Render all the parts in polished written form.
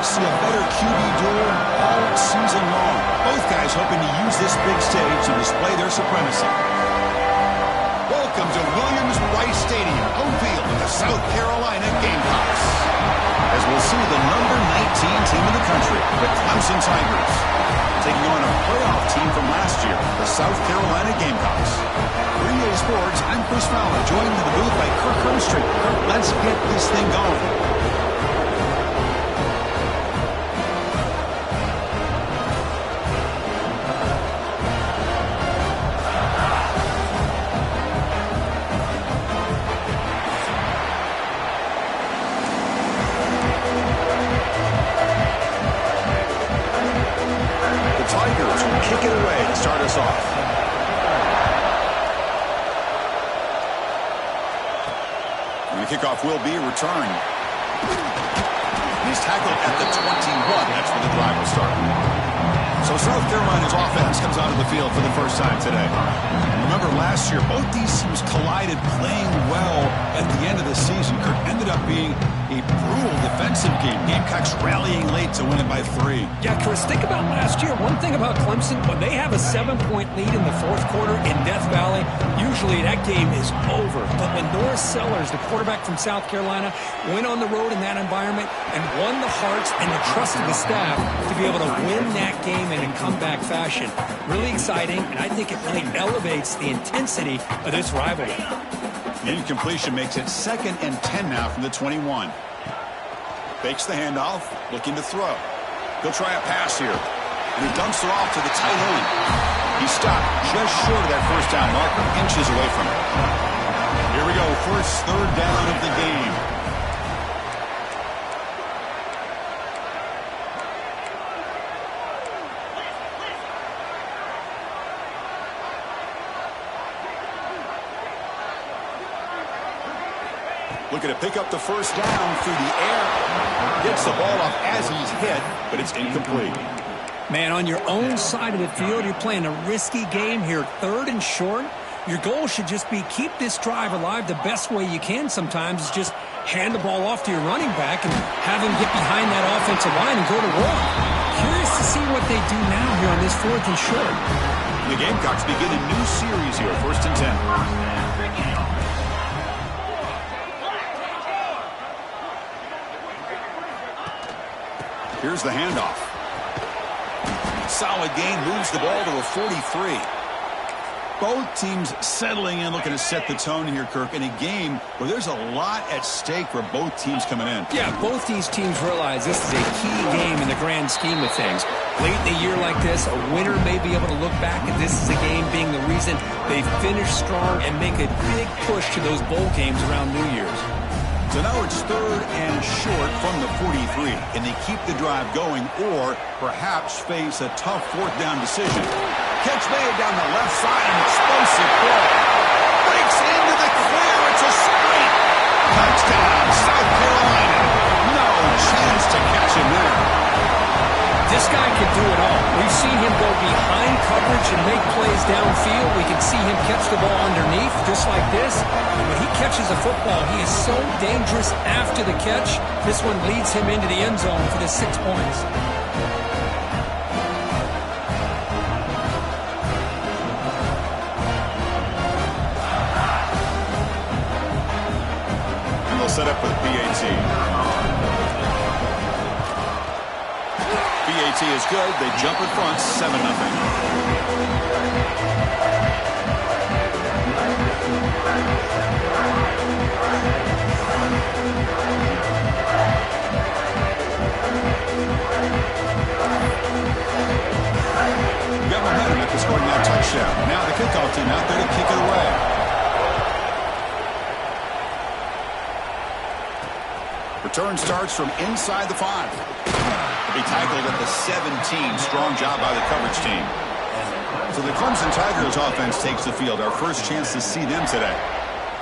see a better QB duel all season long. Both guys hoping to use this big stage to display their supremacy. Welcome to Williams-Brice Stadium, home field of the South Carolina Gamecocks. As we'll see the number 19 team in the country, the Clemson Tigers, taking on a playoff team from last year, the South Carolina Gamecocks. For EA Sports, I'm Chris Fowler, joined in the booth by Kirk Hermstreet. Kirk, let's get this thing going. Tigers will kick it away to start us off. And the kickoff will be a return. He's tackled at the 21. That's where the drive will start. So South Carolina's offense comes out of the field for the first time today. And remember, last year, both these teams collided playing well at the end of the season. Kirk ended up being a brutal defensive game. Gamecocks rallying late to win it by 3. Yeah, Chris, think about last year. One thing about Clemson, when they have a 7-point lead in the fourth quarter in Death Valley, usually that game is over. But when Norris Sellers, the quarterback from South Carolina, went on the road in that environment and won the hearts and the trust of the staff to be able to win that game in a comeback fashion. Really exciting, and I think it really elevates the intensity of this rivalry. The incompletion makes it 2nd and 10 now from the 21. Fakes the handoff, looking to throw. He'll try a pass here. And he dumps it off to the tight end. He stopped just short of that first down marker, inches away from it. Here we go, first third down of the game. Looking to pick up the first down through the air. Gets the ball off as he's hit, but it's incomplete. Man, on your own side of the field, you're playing a risky game here, 3rd and short. Your goal should just be keep this drive alive the best way you can sometimes is just hand the ball off to your running back and have him get behind that offensive line and go to work. Curious to see what they do now here on this 4th and short. The Gamecocks begin a new series here, 1st and 10. Here's the handoff. Solid gain, moves the ball to a 43. Both teams settling in, looking to set the tone here, Kirk, in a game where there's a lot at stake for both teams coming in. Yeah, both these teams realize this is a key game in the grand scheme of things. Late in a year like this, a winner may be able to look back at this as a game being the reason they finish strong and make a big push to those bowl games around New Year's. So now it's 3rd and short from the 43. Can they keep the drive going or perhaps face a tough 4th down decision? Catch made down the left side, an explosive ball. Breaks into the clear. It's a sprint. Touchdown, South Carolina. No chance to catch him there. This guy can do it all. We've seen him go behind coverage and make plays downfield. We can see him catch the ball underneath just like this. And when he catches a football, he is so dangerous after the catch. This one leads him into the end zone for the 6 points. And they'll set up with PAT. PAT is good. They jump in front, 7-0. Got momentum after scoring that touchdown. Now the kickoff team out there to kick it away. Return starts from inside the 5. He'll be tackled at the 17. Strong job by the coverage team. So the Clemson Tigers offense takes the field. Our first chance to see them today.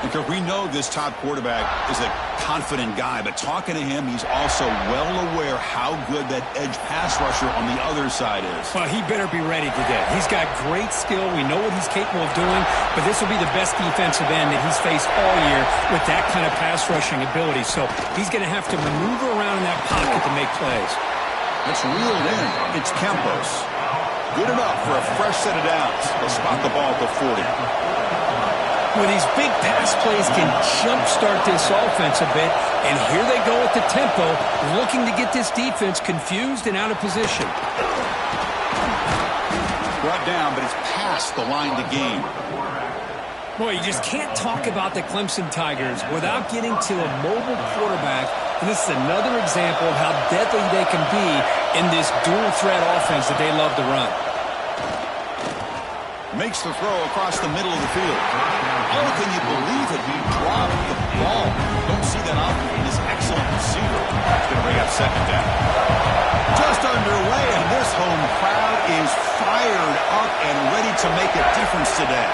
Because we know this top quarterback is a confident guy, but talking to him, he's also well aware how good that edge pass rusher on the other side is. Well, he better be ready today. He's got great skill. We know what he's capable of doing, but this will be the best defensive end that he's faced all year with that kind of pass rushing ability. So he's going to have to maneuver around in that pocket to make plays. It's reeled in. It's Campos. Good enough for a fresh set of downs. They'll spot the ball at the 40. Well, these big pass plays can jumpstart this offense a bit, and here they go at the tempo, looking to get this defense confused and out of position. Brought down, but it's past the line to gain. Boy, you just can't talk about the Clemson Tigers without getting to a mobile quarterback, and this is another example of how deadly they can be in this dual-threat offense that they love to run. Makes the throw across the middle of the field. Oh, can you believe it? He dropped the ball. Don't see that often from this excellent receiver. It's going to bring up second down. Just underway, and this home crowd is fired up and ready to make a difference today.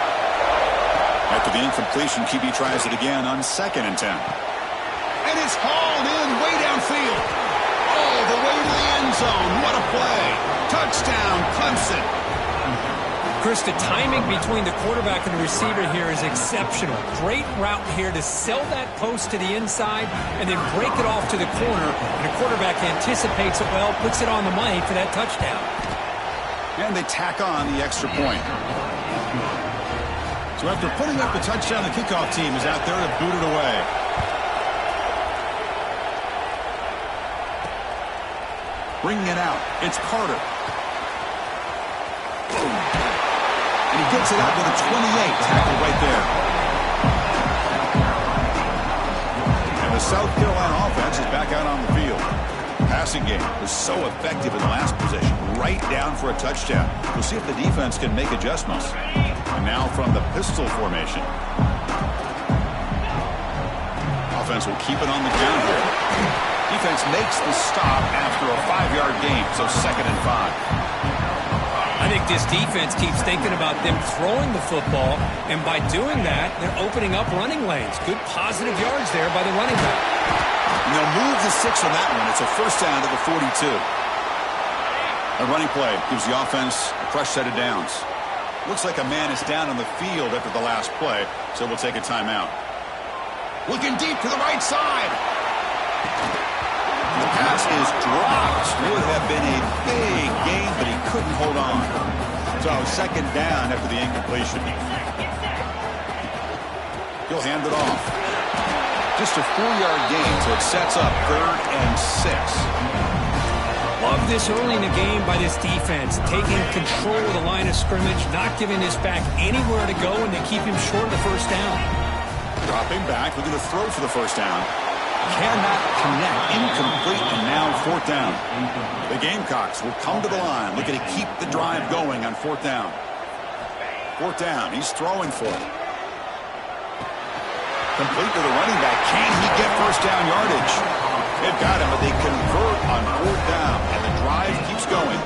After the incompletion, QB tries it again on 2nd and 10. And it's hauled in way downfield. All the way to the end zone. What a play. Touchdown, Clemson. Chris, the timing between the quarterback and the receiver here is exceptional. Great route here to sell that post to the inside and then break it off to the corner. And the quarterback anticipates it well, puts it on the money for that touchdown. And they tack on the extra point. So after putting up the touchdown, the kickoff team is out there to boot it away. Bringing it out, it's Carter. And he gets it out with a 28 tackle right there. And the South Carolina offense is back out on the field. Passing game was so effective in the last possession, right down for a touchdown. We'll see if the defense can make adjustments. And now from the pistol formation. Offense will keep it on the ground here. Defense makes the stop after a 5-yard gain, so 2nd and 5. I think this defense keeps thinking about them throwing the football, and by doing that, they're opening up running lanes. Good positive yards there by the running back. And they'll move the 6 on that one. It's a first down to the 42. A running play gives the offense a fresh set of downs. Looks like a man is down on the field after the last play, so we'll take a timeout. Looking deep to the right side. The pass is dropped. Would have been a big gain, but he couldn't hold on. So 2nd down after the incompletion. He'll hand it off. Just a 4-yard gain, so it sets up 3rd and 6. Love this early in the game by this defense, taking control of the line of scrimmage, not giving this back anywhere to go, and they keep him short of the first down. Dropping back, looking to throw for the first down. Cannot connect, incomplete, and now 4th down. The Gamecocks will come to the line, looking to keep the drive going on 4th down. 4th down, he's throwing for it. Complete to the running back. Can he get first down yardage? They've got him, but they convert on 4th down, and the drive keeps going.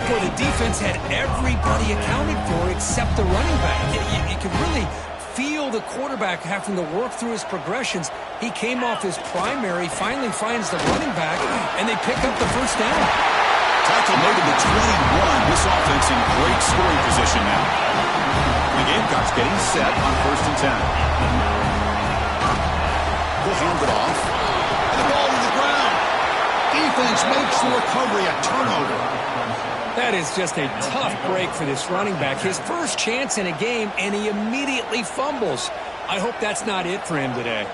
Boy, the defense had everybody accounted for except the running back. You could really feel the quarterback having to work through his progressions. He came off his primary, finally finds the running back, and they pick up the first down. Tackle made to the 21. This offense in great scoring position now. The Gamecocks getting set on 1st and 10. They'll hand it off. And the ball to the ground. Defense makes the recovery a turnover. That is just a tough break for this running back. His first chance in a game, and he immediately fumbles. I hope that's not it for him today.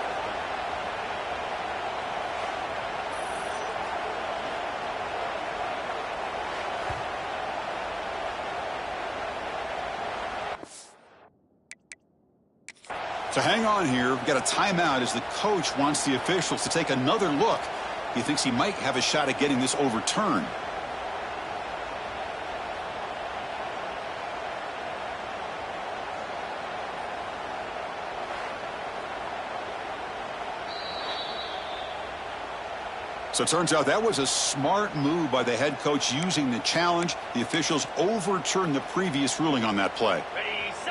So hang on here. We've got a timeout as the coach wants the officials to take another look. He thinks he might have a shot at getting this overturned. So it turns out that was a smart move by the head coach using the challenge. The officials overturned the previous ruling on that play.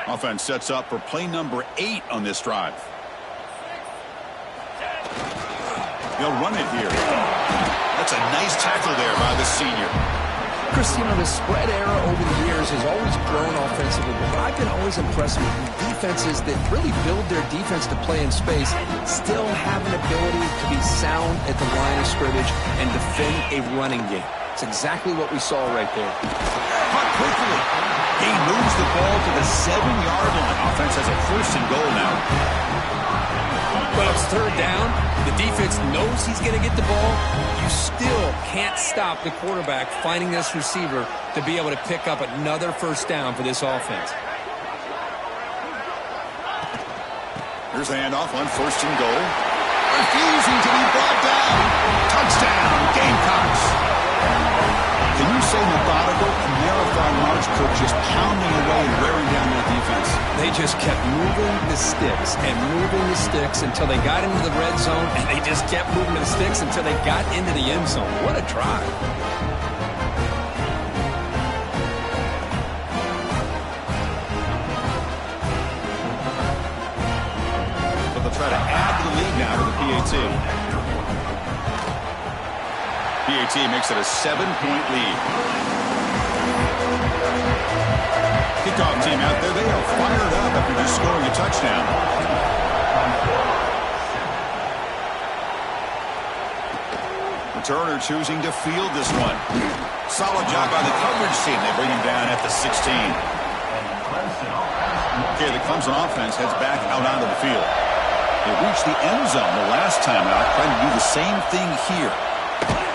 Offense sets up for play number 8 on this drive. They'll run it here. That's a nice tackle there by the senior. Chris, you know, the spread era over the years has always grown offensively, but what I've been always impressed with defenses that really build their defense to play in space still have an ability to be sound at the line of scrimmage and defend a running game. It's exactly what we saw right there. Caught quickly. He moves the ball to the 7-yard line. Offense has a 1st and goal now. Well, it's 3rd down. The defense knows he's going to get the ball. You still can't stop the quarterback finding this receiver to be able to pick up another 1st down for this offense. Here's the handoff on 1st and goal. Refusing to be brought down. Touchdown, Gamecocks. Can you say methodical? Marathon march, Kirk, just pounding away and wearing down their defense. They just kept moving the sticks and moving the sticks until they got into the red zone, and they just kept moving the sticks until they got into the end zone. What a drive. So they'll try to add to the lead now to the PAT. PAT makes it a 7-point lead. Kickoff team out there, they are fired up after just scoring a touchdown. Returner choosing to field this one. Solid job by the coverage team. They bring him down at the 16. Okay, the Clemson offense heads back out onto the field. They reached the end zone the last time out, trying to do the same thing here.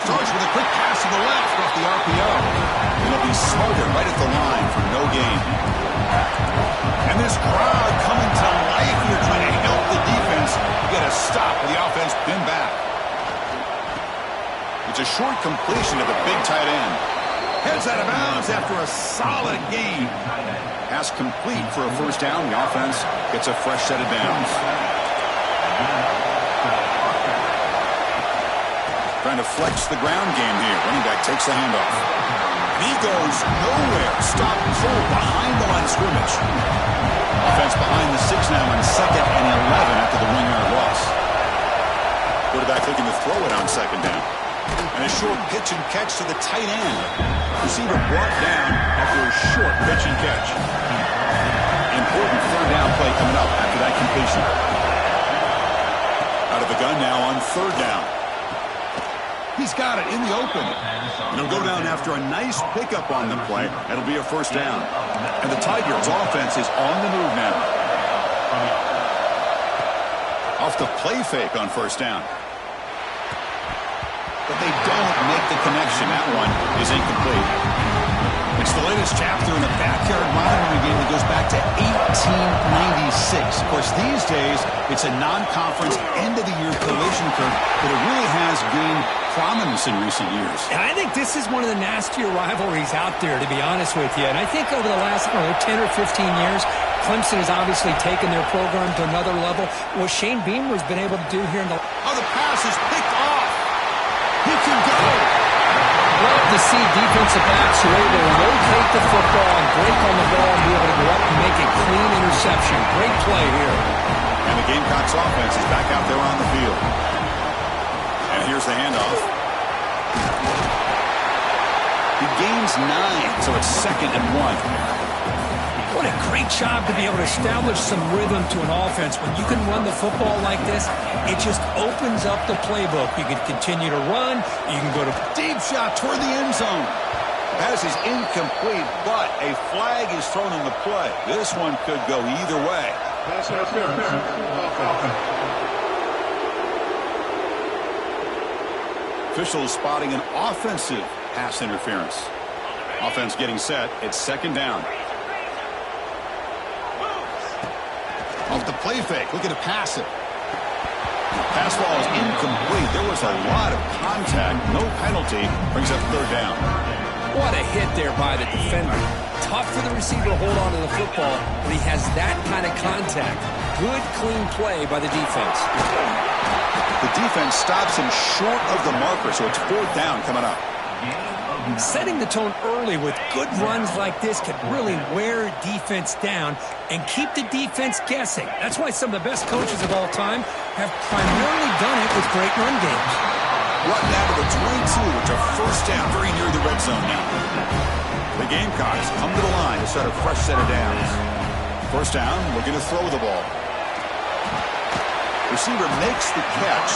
Starts with a quick pass to the left off the RPO. It'll be smothered right at the line for no gain. And this crowd coming to life here trying to help the defense get a stop with the offense pinned back. It's a short completion to the big tight end. Heads out of bounds after a solid gain. Pass complete for a 1st down. The offense gets a fresh set of downs. Trying to flex the ground game here. Running back takes the handoff. He goes nowhere. Stop pull behind the line of scrimmage. Offense behind the 6 now on 2nd and 11 after the 1-yard loss. Quarterback looking to throw it on 2nd down. And a short pitch and catch to the tight end. Receiver brought down after a short pitch and catch. Important 3rd down play coming up after that completion. Out of the gun now on 3rd down. He's got it in the open. And he'll go down after a nice pickup on the play. It'll be a 1st down. And the Tigers' offense is on the move now. Off the play fake on 1st down. But they don't make the connection. That one is incomplete. It's the latest chapter in a backyard rivalry game that goes back to 1896. Of course, these days, it's a non-conference end-of-the-year collision, Kirk, but it really has gained prominence in recent years. And I think this is one of the nastier rivalries out there, to be honest with you. And I think over the last, 10 or 15 years, Clemson has obviously taken their program to another level. What Shane Beamer's been able to do here in the... Oh, the pass is picked off. He can go. Love to see defensive backs who are able to rotate the football and break on the ball and be able to go up and make a clean interception. Great play here. And the Gamecocks offense is back out there on the field. And here's the handoff. He gains 9, so it's 2nd and 1. What a great job to be able to establish some rhythm to an offense. When you can run the football like this, it just opens up the playbook. You can continue to run. You can go to deep shot toward the end zone. Pass is incomplete, but a flag is thrown on the play. This one could go either way. Officials spotting an offensive pass interference. Offense getting set. It's 2nd down. Off the play fake, looking to pass it. Pass ball is incomplete. There was a lot of contact. No penalty. Brings up 3rd down. What a hit there by the defender. Tough for the receiver to hold on to the football, but he has that kind of contact. Good, clean play by the defense. The defense stops him short of the marker, so it's 4th down coming up. Setting the tone early with good runs like this can really wear defense down and keep the defense guessing. That's why some of the best coaches of all time have primarily done it with great run games. brought down to the 22, which are first down very near the red zone now. The Gamecocks come to the line to start a fresh set of downs. First down, looking to throw the ball. Receiver makes the catch.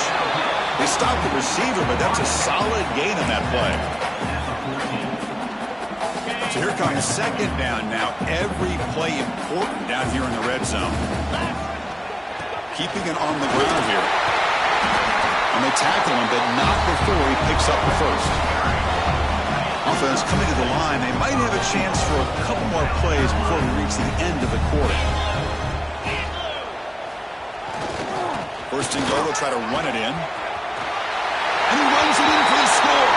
They stop the receiver, but that's a solid gain on that play. So here comes second down now. Every play important down here in the red zone. Keeping it on the ground here. And they tackle him, but not before he picks up the first. Offense coming to the line. They might have a chance for a couple more plays before we reach the end of the quarter. First and goal, they'll try to run it in. And he runs it in for the score.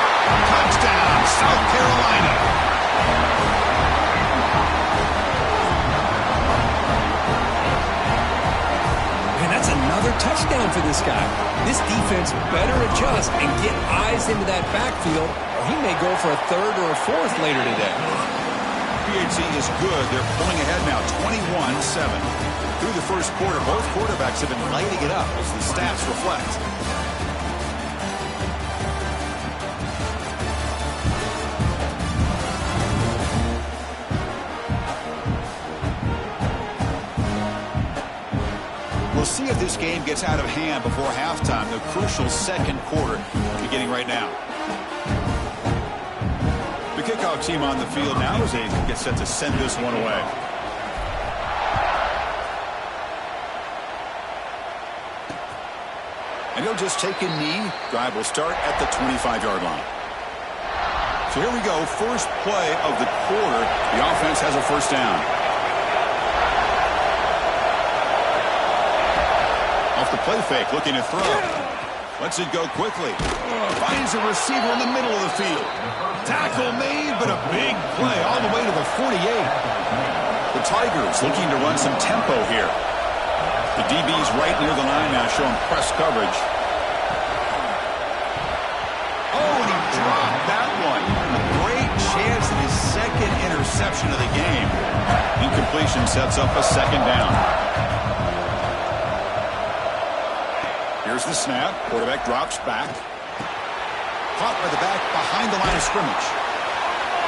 Touchdown, South Carolina. Man, that's another touchdown for this guy. This defense better adjust and get eyes into that backfield, or he may go for a third or a fourth later today. PHC is good. They're pulling ahead now, 21-7. Through the first quarter, both quarterbacks have been lighting it up, as the stats reflect. We'll see if this game gets out of hand before halftime, the crucial second quarter beginning right now. The kickoff team on the field now as they get set to send this one away. And he'll just take a knee. Drive will start at the 25-yard line. So here we go. First play of the quarter. The offense has a first down. Off the play fake, looking to throw. Lets it go quickly. Finds a receiver in the middle of the field. Tackle made, but a big play all the way to the 48. The Tigers looking to run some tempo here. The DB's right near the line now, showing press coverage. Oh, and he dropped that one. A great chance at his second interception of the game. Incompletion sets up a second down. Here's the snap. Quarterback drops back. Caught by the back behind the line of scrimmage.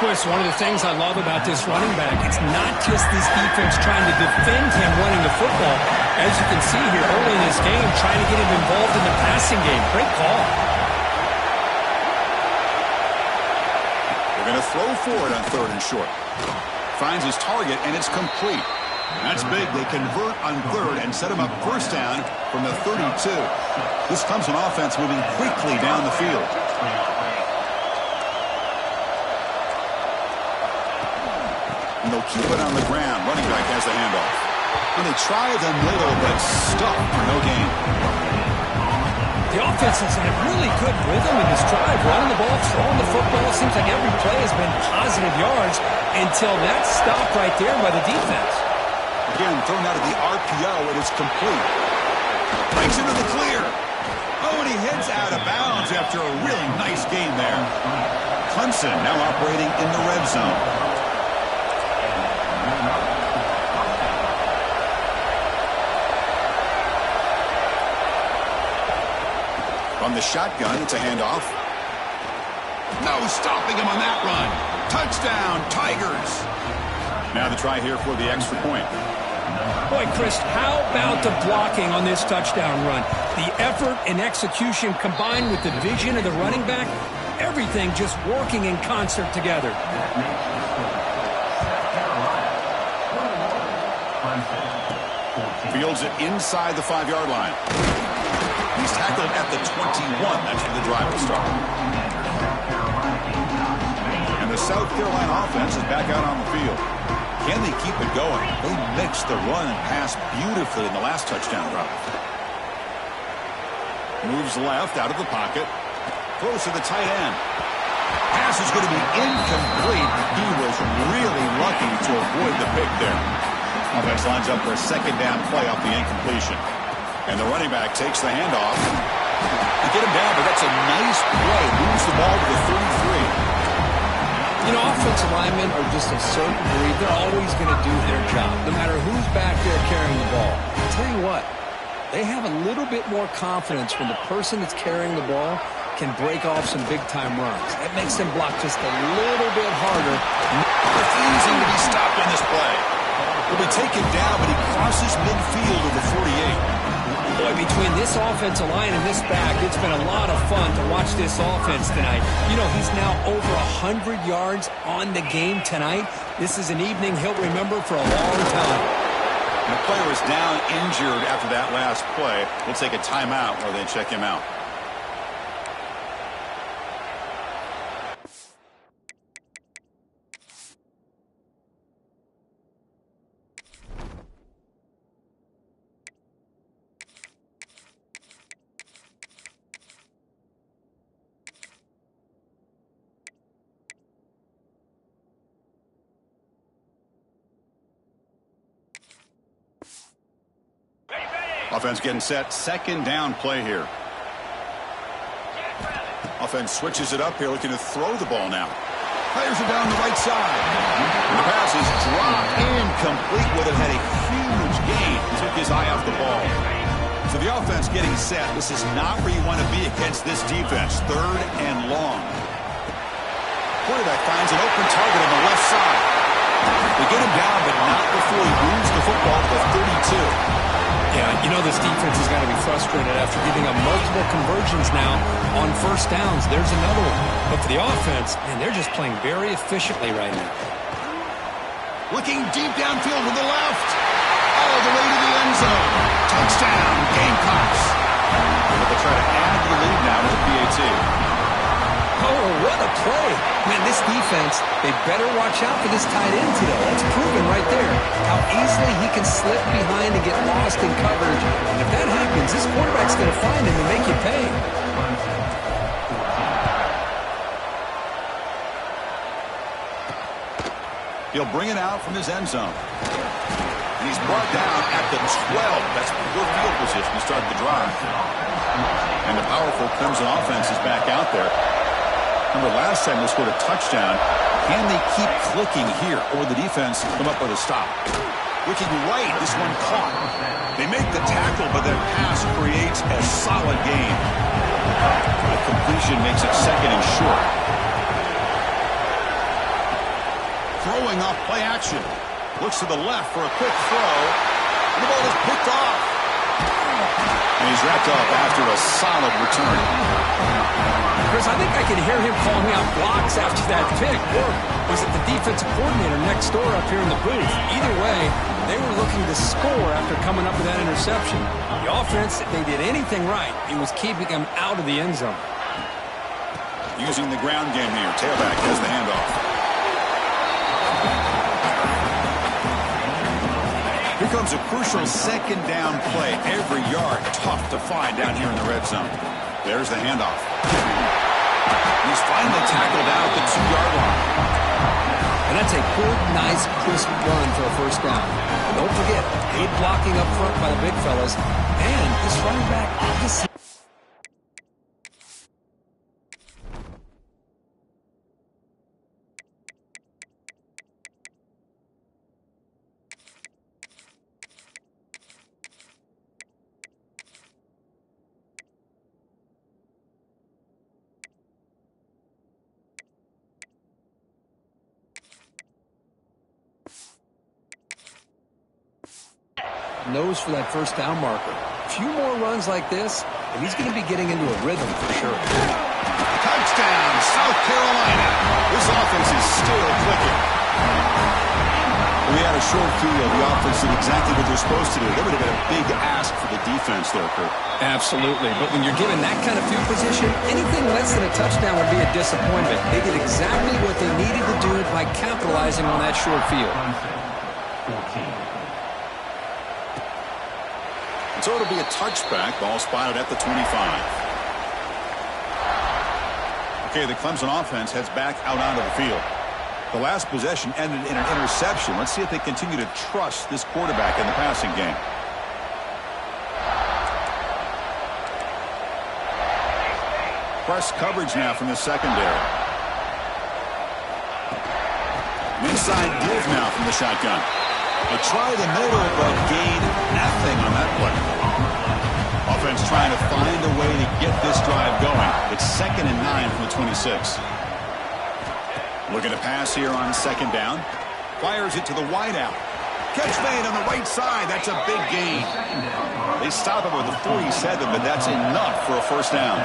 Chris, one of the things I love about this running back, it's not just this defense trying to defend him running the football. As you can see here early in this game, trying to get him involved in the passing game. Great call. They're going to throw forward on third and short. Finds his target, and it's complete. That's big. They convert on third and set him up first down from the 32. This comes an offense moving quickly down the field. And they'll keep it on the ground. Running back has the handoff. And they try the middle, but stuck for no gain. The offense has had really good rhythm in this drive. Running the ball, throwing the football. Seems like every play has been positive yards until that stop right there by the defense. Again, thrown out of the RPO. It is complete. Breaks into the clear. Oh, and he heads out of bounds after a really nice gain there. Clemson now operating in the red zone. On the shotgun, it's a handoff. No stopping him on that run. Touchdown, Tigers. Now the try here for the extra point. Boy, Chris, how about the blocking on this touchdown run? The effort and execution combined with the vision of the running back, everything just working in concert together. Fields it inside the 5-yard line. He's tackled at the 21. That's where the drive will start. And the South Carolina offense is back out on the field. Can they keep it going? They mixed the run and pass beautifully in the last touchdown drive. Moves left out of the pocket. Throws to the tight end. Pass is going to be incomplete. He was really lucky to avoid the pick there. Offense lines up for a second down play off the incompletion. And the running back takes the handoff. They get him down, but that's a nice play. Moves the ball to the 33. You know, offensive linemen are just a certain breed. They're always going to do their job, no matter who's back there carrying the ball. I'll tell you what, they have a little bit more confidence when the person that's carrying the ball can break off some big-time runs. That makes them block just a little bit harder. Refusing to be stopped in this play. He'll be taken down, but he crosses midfield of the 48. Boy, between this offensive line and this back, it's been a lot of fun to watch this offense tonight. You know, he's now over 100 yards on the game tonight. This is an evening he'll remember for a long time. And the player is down injured after that last play. We'll take a timeout while they check him out. Offense getting set. Second down play here. Offense switches it up here, looking to throw the ball now. Players are down the right side. The pass is dropped incomplete with it. Had a huge gain. Took his eye off the ball. So the offense getting set. This is not where you want to be against this defense. Third and long. Quarterback finds an open target on the left side. They get him down, but not before he moves the football to the 32. Yeah, you know this defense has got to be frustrated after giving up multiple conversions now on first downs. There's another one. But for the offense, man, they're just playing very efficiently right now. Looking deep downfield to the left. All the way to the end zone. Touchdown, Gamecocks. But they try to add to the lead now with the PAT. Oh, what a play. Man, this defense, they better watch out for this tight end today. That's proven right there how easily he can slip behind and get lost in coverage. And if that happens, this quarterback's going to find him and make you pay. He'll bring it out from his end zone. And he's brought down at the 12. That's good field position to start the drive. And the powerful Clemson offense is back out there. Remember, last time they scored a touchdown. Can they keep clicking here, or the defense come up with a stop? Looking right, this one caught. They make the tackle, but their pass creates a solid gain. The completion makes it second and short. Throwing off play action. Looks to the left for a quick throw. And the ball is picked off. And he's wrapped up after a solid return. Chris, I think I can hear him calling out blocks after that pick. Or was it the defensive coordinator next door up here in the booth? Either way, they were looking to score after coming up with that interception. The offense, if they did anything right, it was keeping them out of the end zone. Using the ground game here. Tailback has the handoff. Here comes a crucial second down play. Every yard tough to find down here in the red zone. There's the handoff. He's finally tackled out at the 2-yard line. And that's a good, nice, crisp run for a first down. Don't forget, good blocking up front by the big fellas. And this running back obviously. Nose for that first down marker. A few more runs like this, and he's going to be getting into a rhythm for sure. Touchdown, South Carolina. This offense is still clicking. We had a short field. The offense did exactly what they're supposed to do. That would have been a big ask for the defense there, Kurt. Absolutely. But when you're given that kind of field position, anything less than a touchdown would be a disappointment. They did exactly what they needed to do by capitalizing on that short field. So it'll be a touchback. Ball spotted at the 25. Okay, the Clemson offense heads back out onto the field. The last possession ended in an interception. Let's see if they continue to trust this quarterback in the passing game. Press coverage now from the secondary. Inside give now from the shotgun. They try the middle, but gain nothing on that play. Offense trying to find a way to get this drive going. It's second 6. Looking to pass here on second down. Fires it to the wideout. Catch made on the right side. That's a big gain. They stop him with a 47, but that's enough for a first down.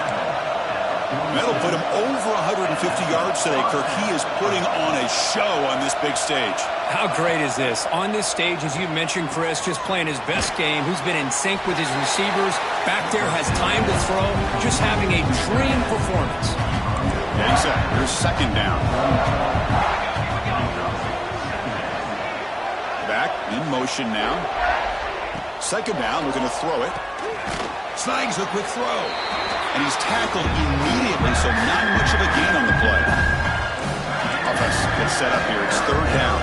That'll put him over 150 yards today, Kirk. He is putting on a show on this big stage. How great is this? On this stage, as you mentioned, Chris, just playing his best game. Who's been in sync with his receivers. Back there, has time to throw. Just having a dream performance. Yeah, he's set. Here's second down. Back in motion now. Second down, looking to throw it. Snags a quick throw. And he's tackled immediately, so not much of a gain on the play. Offense gets set up here. It's third down.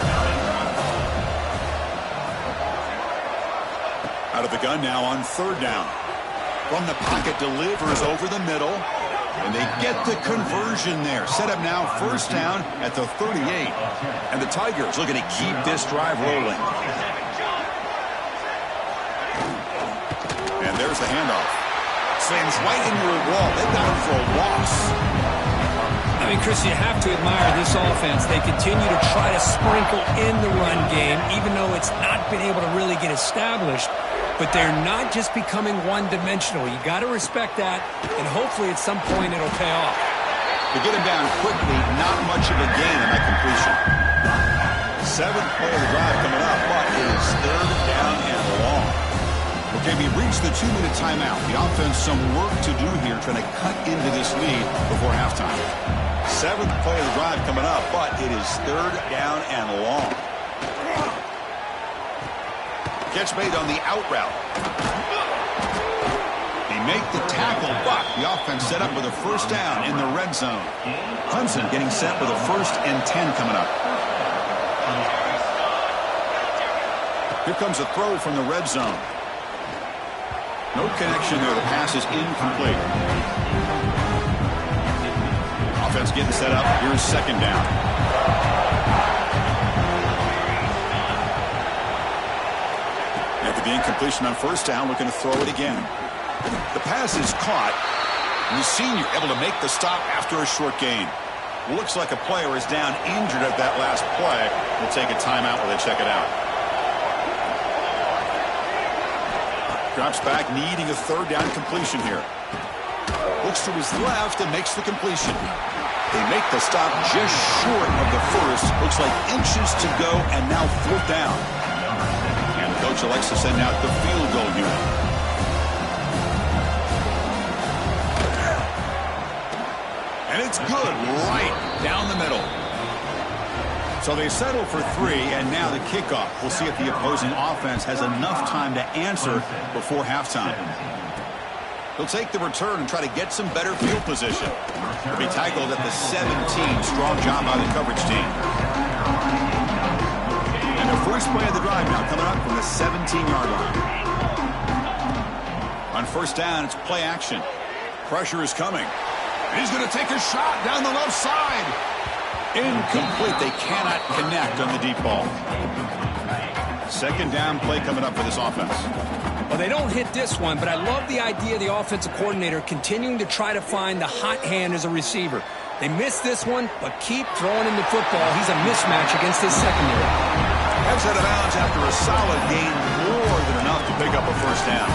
Out of the gun now on third down. From the pocket, delivers over the middle. And they get the conversion there. Set up now, first down at the 38. And the Tigers looking to keep this drive rolling. And there's the handoff. Slams right into a wall. They've got him for a loss. I mean, Chris, you have to admire this offense. They continue to try to sprinkle in the run game, even though it's not been able to really get established. But they're not just becoming one-dimensional. You got to respect that, and hopefully at some point it'll pay off. To get him down quickly, not much of a gain in that completion. Seventh play of the drive coming up, but it is third down and long. Okay, we reached the 2-minute timeout. The offense some work to do here, trying to cut into this lead before halftime. Seventh play of the drive coming up, but it is third down and long. Catch made on the out route. They make the tackle, but the offense set up with a first down in the red zone. Clemson getting set with a 1st and 10 coming up. Here comes a throw from the red zone. No connection there. The pass is incomplete. Offense getting set up. Here's second down. After the incompletion on first down, looking to throw it again. The pass is caught. And the senior able to make the stop after a short gain. Looks like a player is down injured at that last play. We'll take a timeout while they check it out. Drops back, needing a third down completion here. Looks to his left and makes the completion. They make the stop just short of the first. Looks like inches to go, and now fourth down. And the coach elects to send out the field goal unit. And it's good, right down the middle. So they settle for 3, and now the kickoff. We'll see if the opposing offense has enough time to answer before halftime. He'll take the return and try to get some better field position. He'll be tackled at the 17. Strong job by the coverage team. And the first play of the drive now coming up from the 17-yard line. On first down, it's play action. Pressure is coming. He's going to take a shot down the left side. Incomplete. They cannot connect on the deep ball. Second down play coming up for this offense. Well, they don't hit this one, but I love the idea of the offensive coordinator continuing to try to find the hot hand as a receiver. They missed this one, but keep throwing him the football. He's a mismatch against this secondary. That's out of bounds after a solid gain, more than enough to pick up a first down.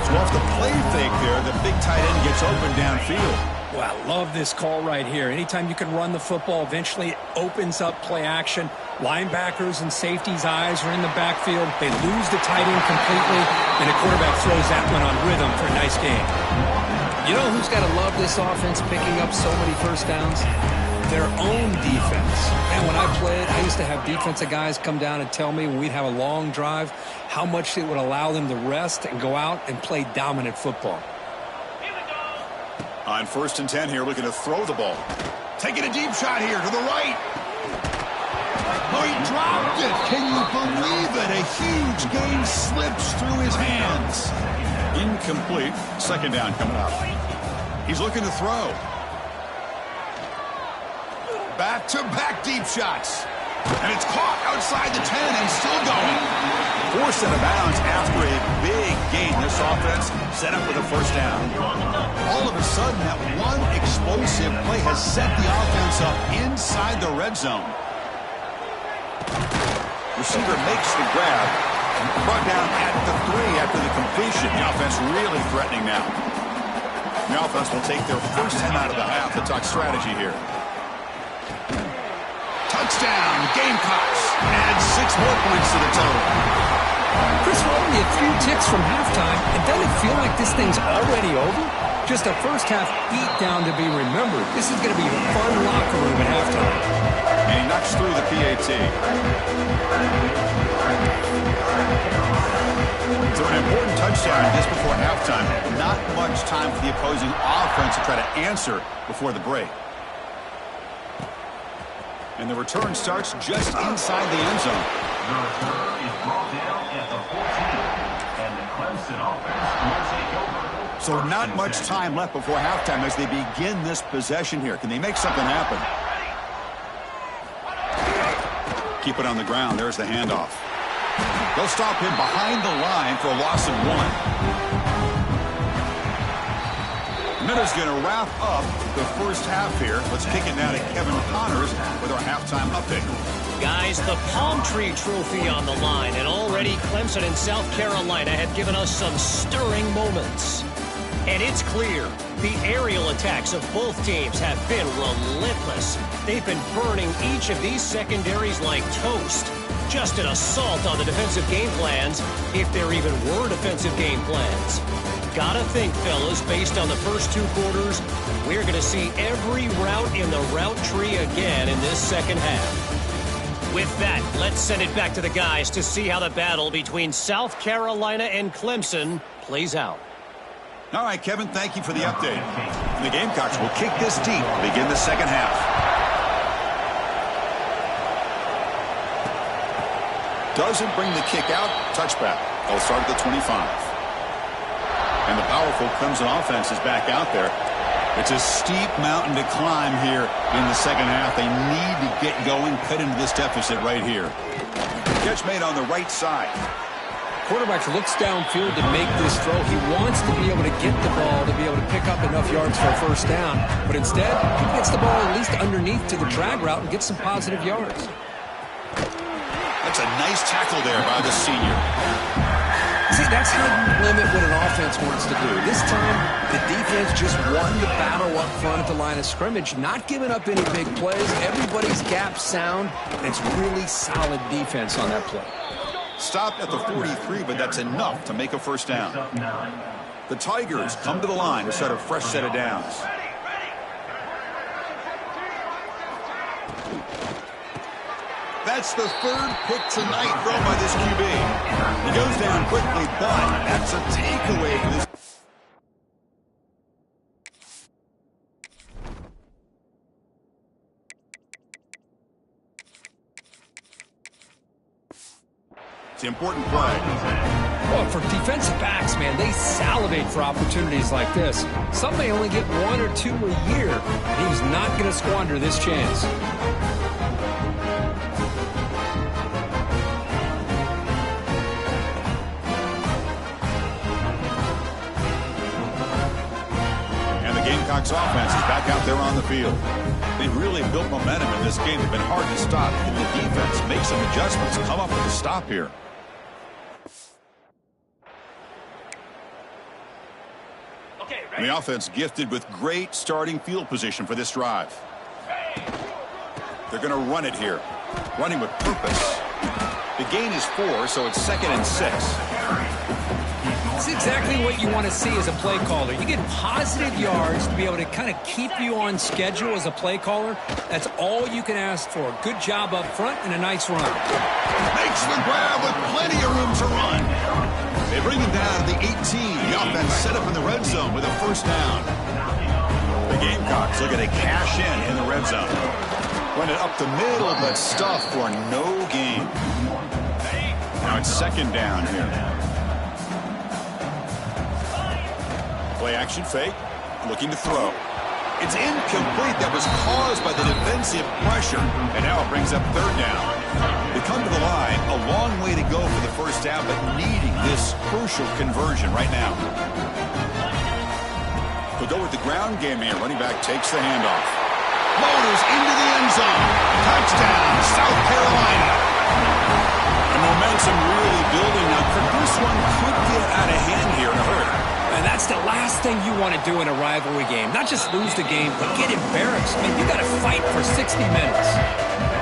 So off the play fake there, the big tight end gets open downfield. Well, I love this call right here. Anytime you can run the football, eventually it opens up play action. Linebackers and safeties' eyes are in the backfield. They lose the tight end completely, and the quarterback throws that one on rhythm for a nice gain. You know who's got to love this offense picking up so many first downs? Their own defense. And when I played, I used to have defensive guys come down and tell me when we'd have a long drive how much it would allow them to rest and go out and play dominant football. On 1st and 10 here, looking to throw the ball. Taking a deep shot here to the right. Oh, he dropped it. Can you believe it? A huge gain slips through his hands. Incomplete. Second down coming up. He's looking to throw. Back-to-back deep shots. And it's caught outside the 10 and still going. Forced out of bounds after a big gain. This offense set up with a first down. All of a sudden, that one explosive play has set the offense up inside the red zone. Receiver makes the grab. Brought down at the 3 after the completion. The offense really threatening now. The offense will take their first 10 out of the half to talk strategy here. Touchdown, Gamecocks. Add 6 more points to the total. Chris, we're only a few ticks from halftime. It doesn't feel like this thing's already over. Just a first-half beatdown to be remembered. This is going to be a fun locker room at halftime. And he knocks through the PAT. So an important touchdown just before halftime. Not much time for the opposing offense to try to answer before the break. And the return starts just inside the end zone. The return is brought down at the 14, and the Clemson offense will take over. So not much time left before halftime as they begin this possession here. Can they make something happen? Keep it on the ground. There's the handoff. They'll stop him behind the line for a loss of 1. Miller's going to wrap up the first half here. Let's kick it now to Kevin Connors with our halftime update. Guys, the Palm Tree Trophy on the line, and already Clemson and South Carolina have given us some stirring moments. And it's clear, the aerial attacks of both teams have been relentless. They've been burning each of these secondaries like toast. Just an assault on the defensive game plans, if there even were defensive game plans. Gotta think, fellas, based on the first 2 quarters, we're going to see every route in the route tree again in this second half. With that, let's send it back to the guys to see how the battle between South Carolina and Clemson plays out. All right, Kevin, thank you for the update. The Gamecocks will kick this deep to begin the second half. Doesn't bring the kick out. Touchback. They'll start at the 25. And the powerful Clemson offense is back out there. It's a steep mountain to climb here in the second half. They need to get going, cut into this deficit right here. Catch made on the right side. Quarterback looks downfield to make this throw. He wants to be able to get the ball to be able to pick up enough yards for a first down. But instead, he gets the ball at least underneath to the drag route and gets some positive yards. That's a nice tackle there by the senior. See, that's how you limit what an offense wants to do. This time, the defense just won the battle up front at the line of scrimmage, not giving up any big plays. Everybody's gap sound, and it's really solid defense on that play. Stopped at the 43, but that's enough to make a first down. The Tigers come to the line to set a fresh set of downs. That's the 3rd pick tonight thrown by this QB. He goes down quickly, but that's a takeaway for this. It's an important play. Well, for defensive backs, man, they salivate for opportunities like this. Some may only get 1 or 2 a year, and he's not going to squander this chance. Gamecocks offense is back out there on the field. They've really built momentum in this game. They've been hard to stop. And the defense makes some adjustments, come up with a stop here. And the offense gifted with great starting field position for this drive. They're going to run it here. Running with purpose. The gain is 4, so it's 2nd and 6. That's exactly what you want to see as a play caller. You get positive yards to be able to kind of keep you on schedule as a play caller. That's all you can ask for. Good job up front and a nice run. Makes the grab with plenty of room to run. They bring him down to the 18. The offense set up in the red zone with a first down. The Gamecocks looking to cash in the red zone. Run it up the middle, but stuffed for no gain. Now it's 2nd down here. Play action fake, looking to throw. It's incomplete. That was caused by the defensive pressure. And now it brings up 3rd down. They come to the line, a long way to go for the first down, but needing this crucial conversion right now. They'll go with the ground game here. Running back takes the handoff. Motors into the end zone. Touchdown, South Carolina. The momentum really building now. This one could get out of hand here in a hurry. And that's the last thing you want to do in a rivalry game. Not just lose the game, but get embarrassed. I mean, you got to fight for 60 minutes.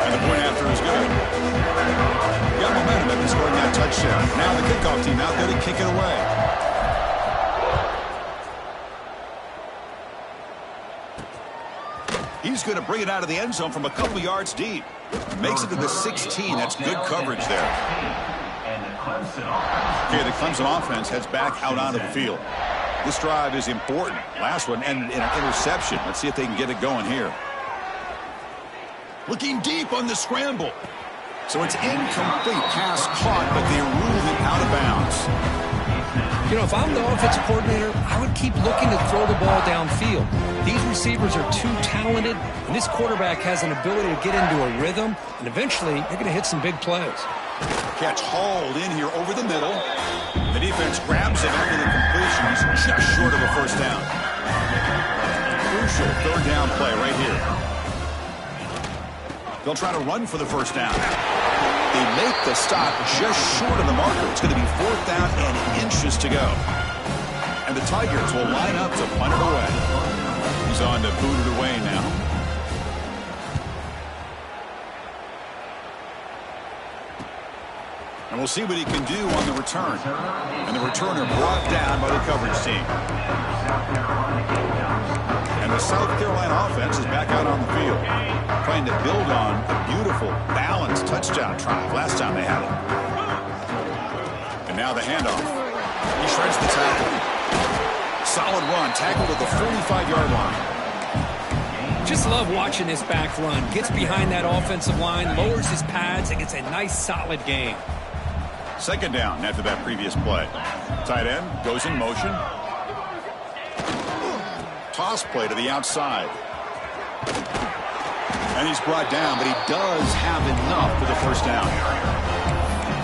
And the point after is good. Got momentum after scoring that touchdown. Now the kickoff team out there to kick it away. He's going to bring it out of the end zone from a couple yards deep. Makes it to the 16. That's good coverage there. Okay, the Clemson offense heads back out onto the field. This drive is important. Last one ended in an interception. Let's see if they can get it going here. Looking deep on the scramble. So it's incomplete. Pass caught, but they ruled it out of bounds. You know, if I'm the offensive coordinator, I would keep looking to throw the ball downfield. These receivers are too talented, and this quarterback has an ability to get into a rhythm, and eventually they're going to hit some big plays. Catch hauled in here over the middle. The defense grabs him after the completion. He's just short of a first down. Crucial third down play right here. They'll try to run for the first down. They make the stop just short of the marker. It's going to be fourth down and inches to go. And the Tigers will line up to punt it away. He's on to boot it away now. And we'll see what he can do on the return. And the returner brought down by the coverage team. And the South Carolina offense is back out on the field, trying to build on a beautiful, balanced touchdown drive last time they had it. And now the handoff. He shreds the tackle. Solid run, tackled at the 45-yard line. Just love watching this back run. Gets behind that offensive line, lowers his pads, and gets a nice, solid gain. Second down after that previous play. Tight end goes in motion. Toss play to the outside. And he's brought down, but he does have enough for the first down.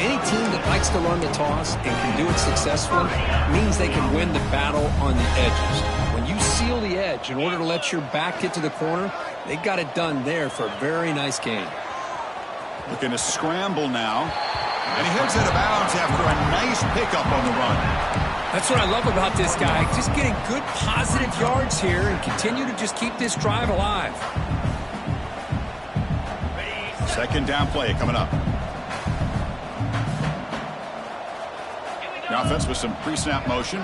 Any team that likes to run the toss and can do it successfully means they can win the battle on the edges. When you seal the edge in order to let your back get to the corner, they got it done there for a very nice gain. Looking to scramble now. And he heads out of bounds after a nice pickup on the run. That's what I love about this guy. Just getting good positive yards here and continue to just keep this drive alive. Second down play coming up. The offense with some pre-snap motion.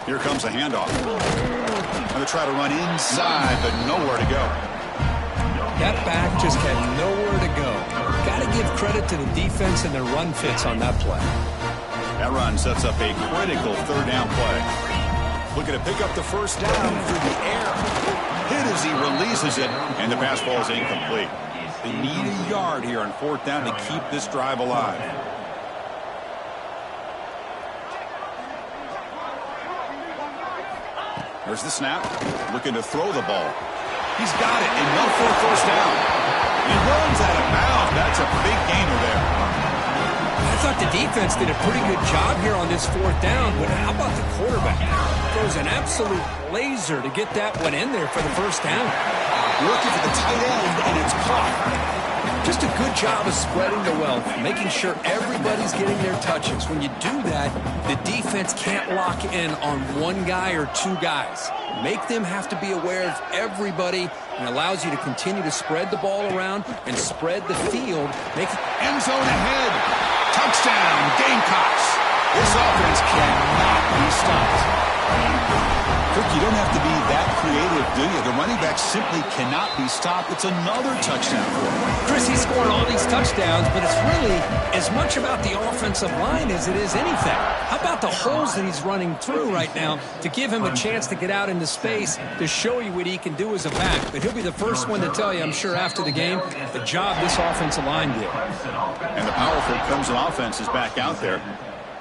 Here comes a handoff. And they try to run inside, but nowhere to go. That back just had nowhere to go. Got to give credit to the defense and their run fits on that play. That run sets up a critical third down play. Looking to pick up the first down through the air. Hit as he releases it, and the pass ball is incomplete. They need a yard here on fourth down to keep this drive alive. There's the snap. Looking to throw the ball. He's got it, enough for a first down. He runs out of bounds. That's a big gainer there. I thought the defense did a pretty good job here on this fourth down, but how about the quarterback? Throws an absolute laser to get that one in there for the first down. Looking for the tight end, and it's caught. Just a good job of spreading the wealth, making sure everybody's getting their touches. When you do that, the defense can't lock in on one guy or two guys. Make them have to be aware of everybody, and allows you to continue to spread the ball around and spread the field. Make end zone ahead. Touchdown, Gamecocks. This offense cannot be stopped. Kirk, you don't have to be that creative, do you? The running back simply cannot be stopped. It's another touchdown for him. Chris, he's scoring all these touchdowns, but it's really as much about the offensive line as it is anything. How about the holes that he's running through right now to give him a chance to get out into space to show you what he can do as a back? But he'll be the first one to tell you, I'm sure, after the game, the job this offensive line did. And the powerful Clemson offense is back out there.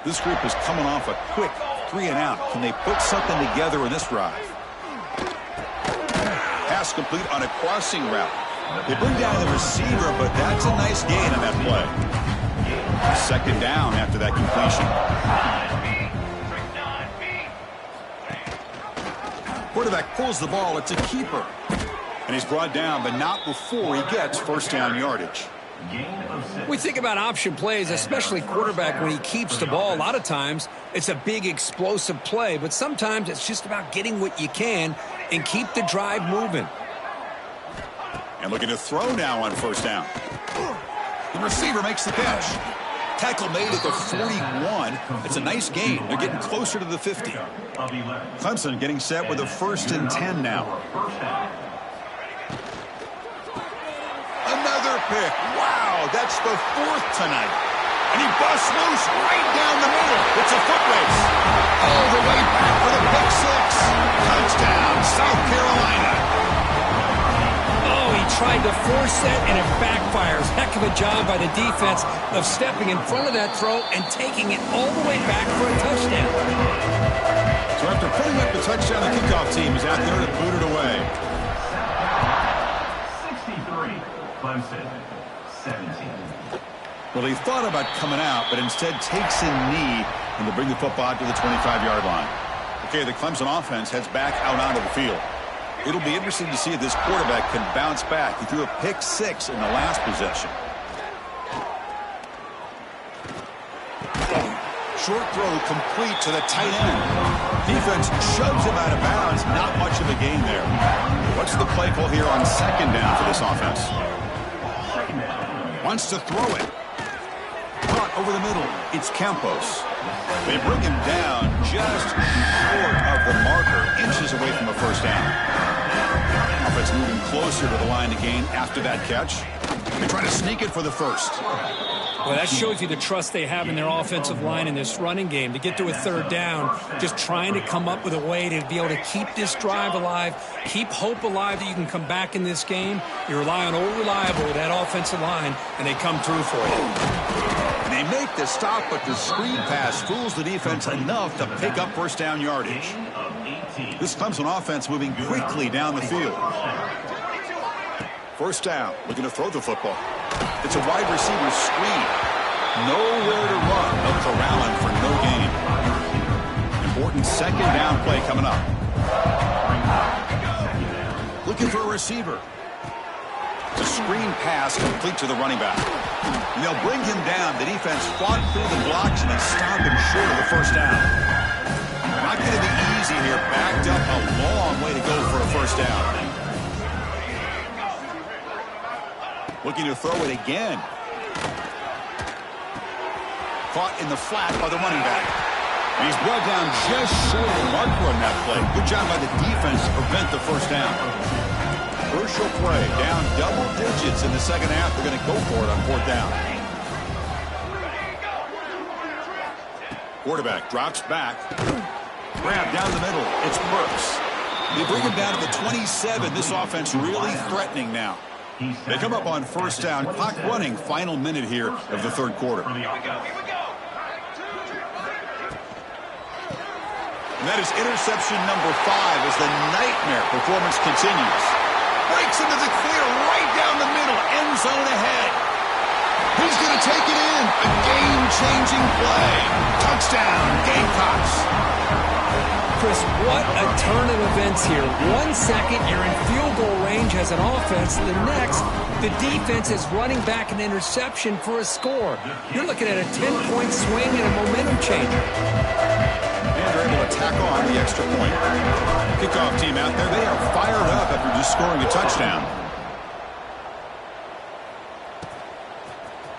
This group is coming off a quick 3 and out. Can they put something together in this drive? Pass complete on a crossing route. They bring down the receiver, but that's a nice gain on that play. Second down after that completion. Quarterback pulls the ball. It's a keeper. And he's brought down, but not before he gets first down yardage. We think about option plays, especially quarterback, when he keeps the ball. A lot of times, it's a big explosive play, but sometimes it's just about getting what you can and keep the drive moving. And looking to throw now on first down. The receiver makes the catch. Tackle made at the 41. It's a nice gain. They're getting closer to the 50. Clemson getting set with a 1st and 10 now. Another pick. Wow, that's the 4th tonight. And he busts loose right down the middle. It's a foot race. All the way back for the pick 6. Touchdown, South Carolina. Oh, he tried to force that, and it backfires. Heck of a job by the defense of stepping in front of that throw and taking it all the way back for a touchdown. So after putting up the touchdown, the kickoff team is out there to boot it away. 63, Clemson, 17. Well, he thought about coming out, but instead takes a knee and to bring the football to the 25-yard line. Okay, the Clemson offense heads back out onto the field. It'll be interesting to see if this quarterback can bounce back. He threw a pick 6 in the last possession. Short throw complete to the tight end. Defense shoves him out of bounds. Not much of a gain there. What's the play call here on second down for this offense? Wants to throw it. Caught over the middle. It's Campos. They bring him down just short of the marker, inches away from a first down. Offense moving closer to the line to gain after that catch. They try to sneak it for the 1st. Well, that shows you the trust they have in their offensive line in this running game. To get to a 3rd down, just trying to come up with a way to be able to keep this drive alive, keep hope alive that you can come back in this game. You rely on old reliable, that offensive line, and they come through for you. And they make the stop, but the screen pass fools the defense enough to pick up first down yardage. This Clemson offense moving quickly down the field. First down, looking to throw the football. It's a wide receiver screen. Nowhere to run. They'll corral him for no gain. Important second down play coming up. Looking for a receiver. It's a screen pass complete to the running back. And they'll bring him down. The defense fought through the blocks and they stop him short of the first down. Not going to be easy here. Backed up a long way to go for a first down. Looking to throw it again. Caught in the flat by the running back. And he's brought down just short of the marker on that play. Good job by the defense to prevent the first down. Crucial play. Down double digits in the second half. They're going to go for it on 4th down. Quarterback drops back. Grab down the middle. It's Burks. They bring him down to the 27. This offense really threatening now. They come up on first down. Clock running. Final minute here of the 3rd quarter. And that is interception number 5 as the nightmare performance continues. Breaks into the clear right down the middle. End zone ahead. He's going to take it in. A game-changing play. Touchdown, Gamecocks. Chris, what a turn of events here. 1 second, you're in field goal range as an offense. The next, the defense is running back an interception for a score. You're looking at a 10-point swing and a momentum changer. And they're able to tack on the extra point. Kickoff team out there, they are fired up after just scoring a touchdown.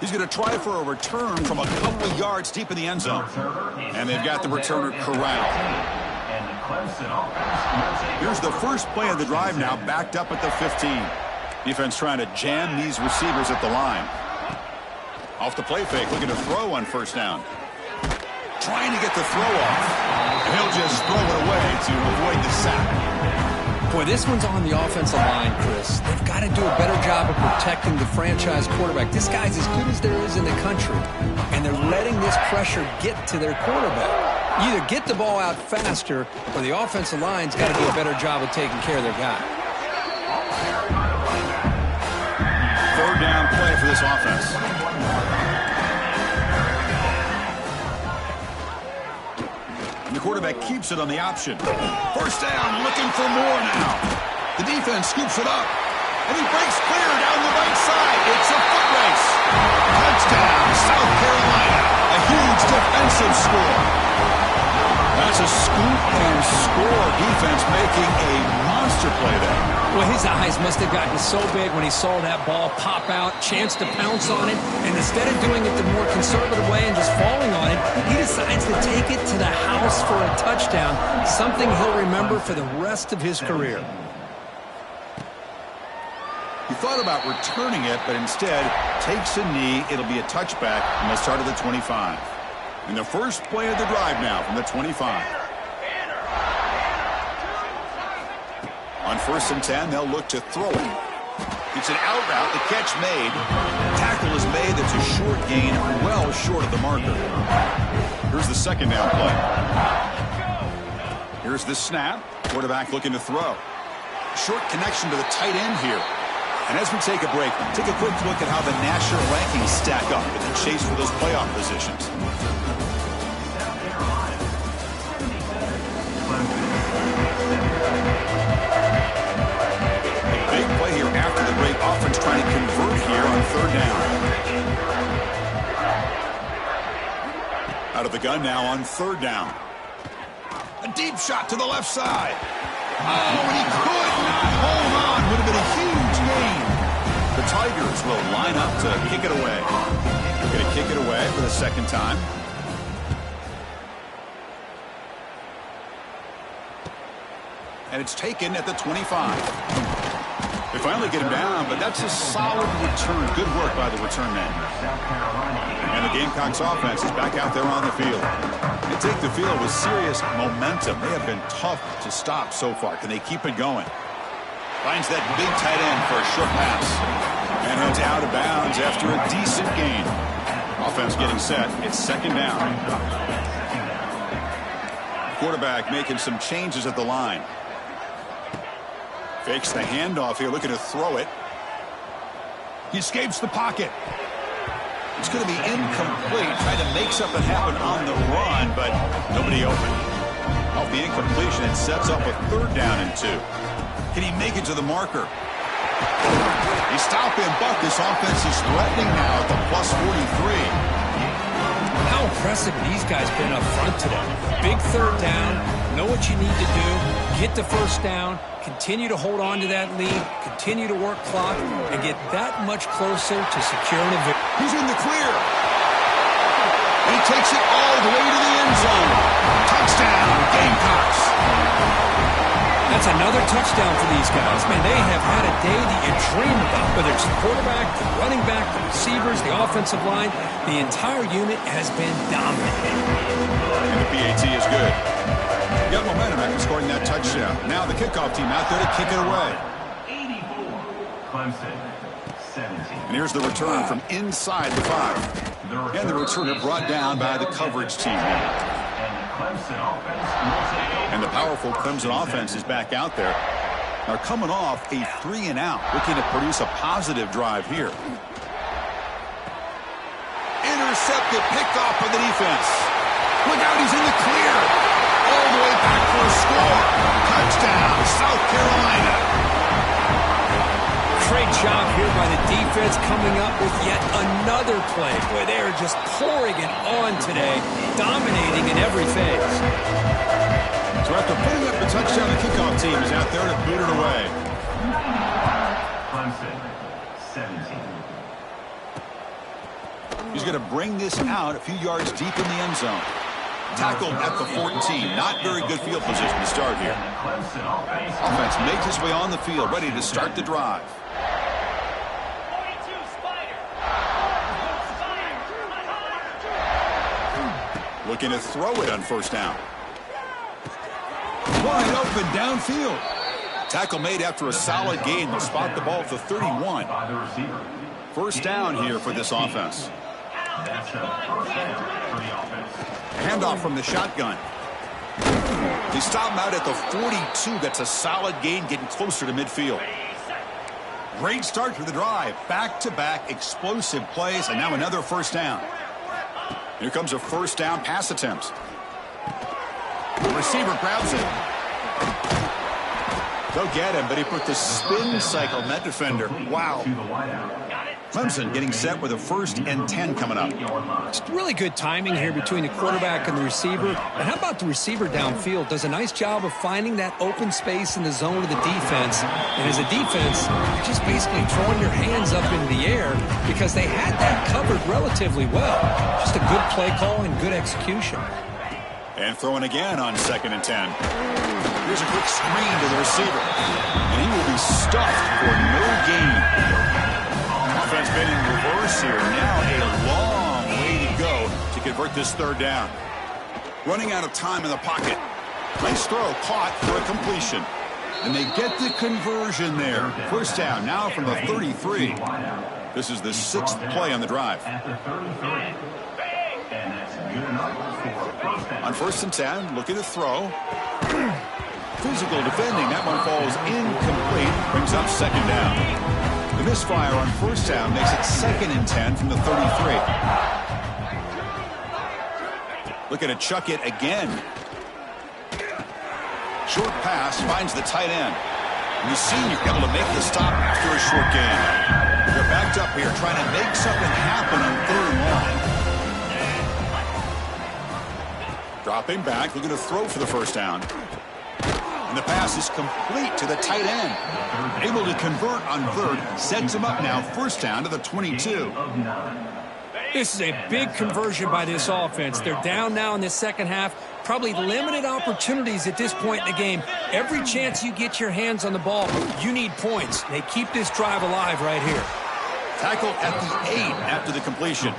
He's going to try for a return from a couple of yards deep in the end zone. And they've got the returner corralled. Here's the first play of the drive now, backed up at the 15. Defense trying to jam these receivers at the line. Off the play fake, looking to throw on first down. Trying to get the throw off. And he'll just throw it away to avoid the sack. Boy, this one's on the offensive line, Chris. They've got to do a better job of protecting the franchise quarterback. This guy's as good as there is in the country, and they're letting this pressure get to their quarterback. You either get the ball out faster, or the offensive line's got to do a better job of taking care of their guy. third down play for this offense. And the quarterback keeps it on the option. First down, looking for more now. The defense scoops it up. And he breaks clear down the right side. It's a foot race. Touchdown, South Carolina. A huge defensive score. That's a scoop and score. Defense making a monster play there. Well, his eyes must have gotten so big when he saw that ball pop out, chance to pounce on it, and instead of doing it the more conservative way and just falling on it, he decides to take it to the house for a touchdown, something he'll remember for the rest of his career. He thought about returning it, but instead takes a knee. It'll be a touchback, and they'll start at the 25. And the first play of the drive now from the 25. On 1st and 10, they'll look to throw it. It's an out route. The catch made. Tackle is made. That's a short gain, well short of the marker. Here's the second down play. Here's the snap. Quarterback looking to throw. Short connection to the tight end here. And as we take a break, take a quick look at how the national rankings stack up in the chase for those playoff positions. A big play here after the break. Offense trying to convert here on third down. Out of the gun now on third down. A deep shot to the left side. Oh, and he could not hold on. Would have been a huge gain. The Tigers will line up to kick it away. They're going to kick it away for the second time. And it's taken at the 25. They finally get him down, but that's a solid return. Good work by the return man. And the Gamecocks offense is back out there on the field. They take the field with serious momentum. They have been tough to stop so far. Can they keep it going? Finds that big tight end for a short pass. And heads out of bounds after a decent gain. Offense getting set. It's second down. Quarterback making some changes at the line. Fakes the handoff here, looking to throw it. He escapes the pocket. It's going to be incomplete. Trying to make something happen on the run, but nobody open. Off the incompletion, it sets up a third down and 2. Can he make it to the marker? He stopped him, but this offense is threatening now at the plus 43. How impressive these guys been up front today. Big third down, know what you need to do, get the first down, continue to hold on to that lead, continue to work clock, and get that much closer to securing a victory. He's in the clear. And he takes it all the way to the end zone. Touchdown, Gamecocks. That's another touchdown for these guys. Man, they have had a day that you dream about. Whether it's the quarterback, the running back, the receivers, the offensive line, the entire unit has been dominant. And the PAT is good. You got momentum after scoring that touchdown. Now the kickoff team out there to kick it away. 84, Clemson, 17. And here's the return from inside the 5. And the returner brought down by the coverage team. And the powerful Clemson offense is back out there. Now coming off a 3 and out, looking to produce a positive drive here. Intercepted, picked off by the defense. Look out, he's in the clear. All the way back for a score. Touchdown, South Carolina. Great job here by the defense coming up with yet another play. Boy, they are just pouring it on today, dominating in every phase. So after putting up the touchdown, the kickoff team is out there to boot it away. Clemson, 17. He's going to bring this out a few yards deep in the end zone. Tackled at the 14. Not very good field position to start here. Offense makes his way on the field, ready to start the drive. Looking to throw it on first down. Wide open downfield. Tackle made after a solid gain. They'll spot the ball at the 31. First down here for this offense. Handoff from the shotgun. They stop him out at the 42. That's a solid gain, getting closer to midfield. Great start to the drive. Back-to-back explosive plays, and now another first down. Here comes a first down pass attempt. The receiver grabs it. Go get him, but he put the spin cycle on that defender. Wow. Clemson getting set with a 1st and 10 coming up. It's really good timing here between the quarterback and the receiver. And how about the receiver downfield? Does a nice job of finding that open space in the zone of the defense. And as a defense, you're just basically throwing your hands up into the air because they had that covered relatively well. Just a good play call and good execution. And throwing again on 2nd and 10. Here's a quick screen to the receiver. And he will be stuffed for no gain. Offense been in reverse here. Now a long way to go to convert this 3rd down. Running out of time in the pocket. Nice throw caught for a completion. And they get the conversion there. First down now from the 33. This is the 6th play on the drive. On 1st and 10, looking to throw. Physical defending. That one falls incomplete. Brings up 2nd down. The misfire on 1st down makes it 2nd and 10 from the 33. Looking to chuck it again. Short pass finds the tight end. And the senior able to make the stop after a short gain. They're backed up here trying to make something happen on 3rd and long. Dropping back, looking to throw for the 1st down. And the pass is complete to the tight end. Able to convert on 3rd. Sets him up now. 1st down to the 22. This is a big conversion by this offense. They're down now in the 2nd half. Probably limited opportunities at this point in the game. Every chance you get your hands on the ball, you need points. They keep this drive alive right here. Tackled at the 8 after the completion.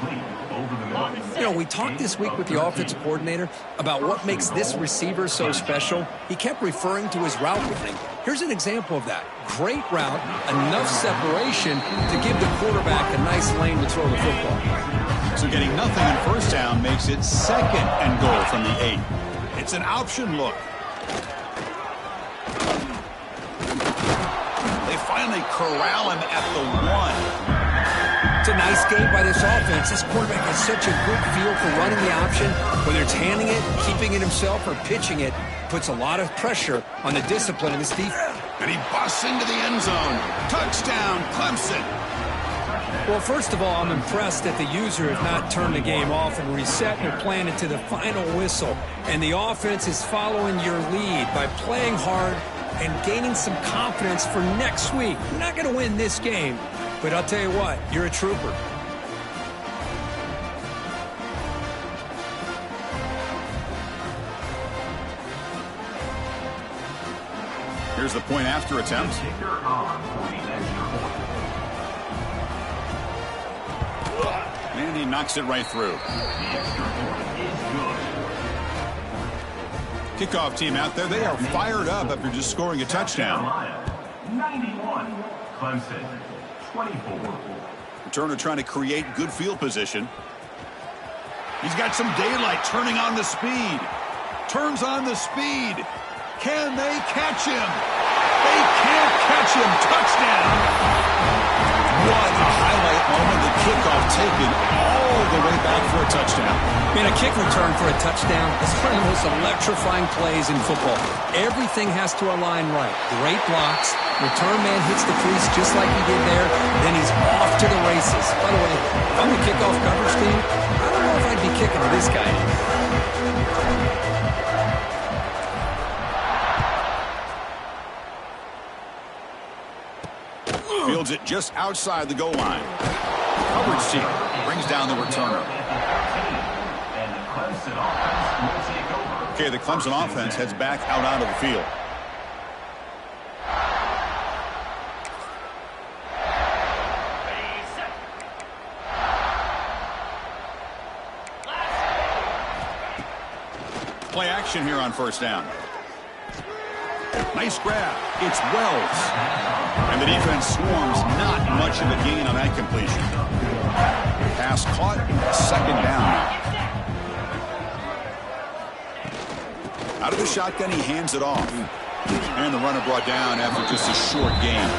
You know, we talked this week with the offensive coordinator about what makes this receiver so special. He kept referring to his route running. Here's an example of that. Great route, enough separation to give the quarterback a nice lane to throw the football. So getting nothing in 1st down makes it 2nd and goal from the 8. It's an option look. They finally corral him at the 1. It's a nice game by this offense. This quarterback has such a good feel for running the option. Whether it's handing it, keeping it himself, or pitching it, puts a lot of pressure on the discipline of this defense. And he busts into the end zone. Touchdown, Clemson. Well, first of all, I'm impressed that the user has not turned the game off and reset their plan to the final whistle. And the offense is following your lead by playing hard and gaining some confidence for next week. You're not going to win this game, but I'll tell you what, you're a trooper. Here's the point after attempt. And he knocks it right through. Kickoff team out there, they are fired up after just scoring a touchdown. 91, Clemson, 24. Returner trying to create good field position. He's got some daylight, turning on the speed. Turns on the speed. Can they catch him? They can't catch him. Touchdown. What a highlight moment. The kickoff taken all the way back for a touchdown. Man, a kick return for a touchdown is one of the most electrifying plays in football. Everything has to align right. Great blocks. Return man hits the crease just like he did there. Then he's off to the races. By the way, if I'm the kickoff coverage team, I don't know if I'd be kicking to this guy. Fields it just outside the goal line. Coverage team brings down the returner. Okay, the Clemson offense heads back out onto the field. Play action here on 1st down. Nice grab. It's Wells. And the defense swarms, not much of a gain on that completion. Pass caught, 2nd down. Out of the shotgun, he hands it off. And the runner brought down after just a short gain.